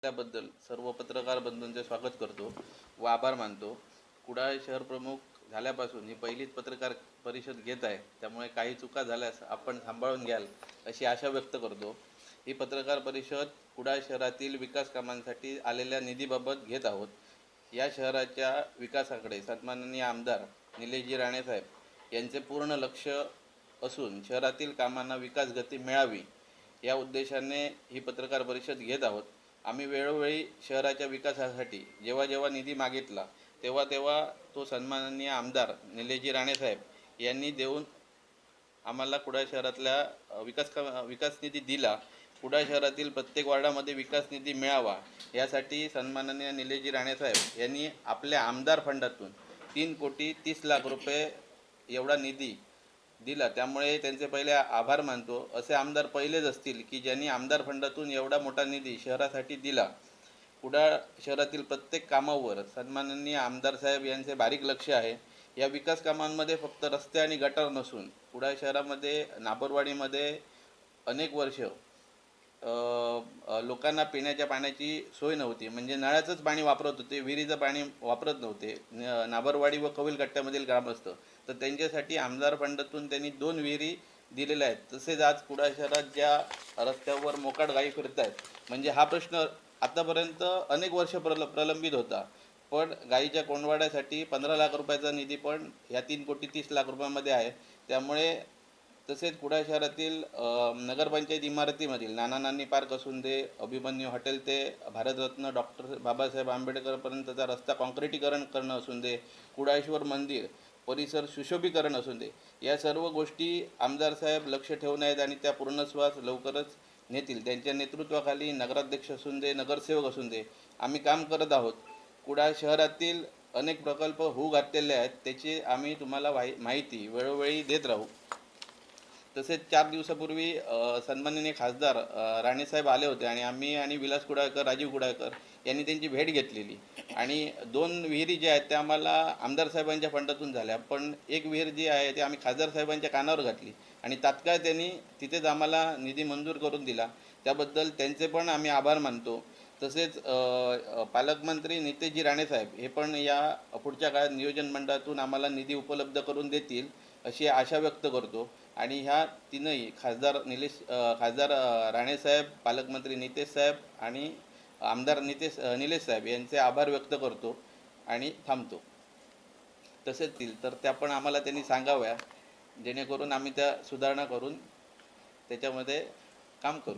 त्याबद्दल सर्व पत्रकार बंधूंचे स्वागत करतो व आभार मानतो। कुडाळ शहर प्रमुख झाल्यापासून ही पहिलीच पत्रकार परिषद घेत आहे, त्यामुळे काही चुका झाल्यास आपण सांभाळून घ्याल अशी आशा व्यक्त करतो। ही पत्रकार परिषद कुडाळ शहरातील विकास कामांसाठी आलेल्या निधीबाबत घेत आहोत। या शहराच्या विकासाकडे सन्माननीय आमदार निलेशजी राणेसाहेब यांचे पूर्ण लक्ष असून शहरातील कामांना विकास गती मिळावी या उद्देशाने ही पत्रकार परिषद घेत आहोत। आम्ही वेळोवेळी शहराच्या विकासासाठी जेव्हा जेव्हा निधी मागितला तेव्हा तेव्हा तो सन्माननीय आमदार निलेशजी राणेसाहेब यांनी देऊन आम्हाला कुडाळ शहरातल्या विकास निधी दिला। कुडाळ शहरातील प्रत्येक वार्डामध्ये विकास निधी मिळावा यासाठी सन्माननीय निलेशजी राणेसाहेब यांनी आपल्या आमदार फंडातून 3,30,00,000 रुपये एवढा निधी दिला, त्यामुळे त्यांचे पहिले आभार मानतो। असे आमदार पहिलेच असतील की ज्यांनी आमदार फंडातून एवढा मोठा निधी शहरासाठी दिला। कुडाळ शहरातील प्रत्येक कामावर सन्माननीय आमदार साहेब यांचे बारीक लक्ष आहे। या विकास कामांमध्ये फक्त रस्ते आणि गटार नसून कुडाळ शहरामध्ये नाबरवाडीमध्ये अनेक वर्ष लोकांना पिण्याच्या पाण्याची सोय नव्हती, म्हणजे नळाचंच पाणी वापरत होते, विहिरीचं पाणी वापरत नव्हते नाबरवाडी व कविलकट्ट्यामधील ग्रामस्थ। तर त्यांच्यासाठी आमदार फंडातून त्यांनी 2 विहिरी दिलेल्या आहेत। तसेच आज कुडाळ शहरात ज्या रस्त्यावर मोकाट गायी फिरत आहेत, म्हणजे हा प्रश्न आतापर्यंत अनेक वर्ष प्रलंबित होता, पण गायीच्या कोंडवाड्यासाठी 15 लाख रुपयाचा निधी पण ह्या 3,30,00,000 रुपयामध्ये आहे। त्यामुळे तसेच कुडाळ शहरातील नगरपंचायत इमारतीमधील नाना नानी पार्क असून दे, अभिमन्यू हॉटेल ते भारतरत्न डॉक्टर बाबासाहेब आंबेडकरपर्यंतचा रस्ता काँक्रिटीकरण करणं असून दे, कुडाळेश्वर मंदिर परिसर सुशोभीकरण असून दे, या सर्व गोष्टी आमदार साहेब लक्ष ठेवून आहेत आणि त्या पूर्णत्वास लवकरच नेतील। त्यांच्या नेतृत्वाखाली नगराध्यक्ष असून दे, नगरसेवक असून दे, आम्ही काम करत आहोत। कुडाळ शहरातील अनेक प्रकल्प होऊ घातलेले आहेत, त्याची आम्ही तुम्हाला माहिती वेळोवेळी देत राहू। तसेच 4 दिवसापूर्वी सन्माननीय खासदार राणेसाहेब आले होते आणि आम्ही आणि विलास कुडाळकर, राजीव कुडाळकर यांनी त्यांची भेट घेतलेली आणि 2 विहिरी ज्या आहेत त्या आम्हाला आमदार साहेबांच्या फंडातून झाल्या, पण एक विहीर जी आहे ती आम्ही खासदार साहेबांच्या कानावर घातली आणि तात्काळ त्यांनी तिथेच आम्हाला निधी मंजूर करून दिला, त्याबद्दल त्यांचे पण आम्ही आभार मानतो। तसेच पालकमंत्री नितेशजी राणेसाहेब हे पण या पुढच्या काळात नियोजन मंडळातून आम्हाला निधी उपलब्ध करून देतील अशी आशा व्यक्त करतो। आणि ह्या तीनही खासदार राणेसाहेब, पालकमंत्री नितेश साहेब आणि आमदार निलेश साहेब यांचे आभार व्यक्त करतो आणि थांबतो। तसेच तर त्या पण आम्हाला त्यांनी सांगाव्या, जेणेकरून आम्ही त्या सुधारणा करून त्याच्यामध्ये काम करू।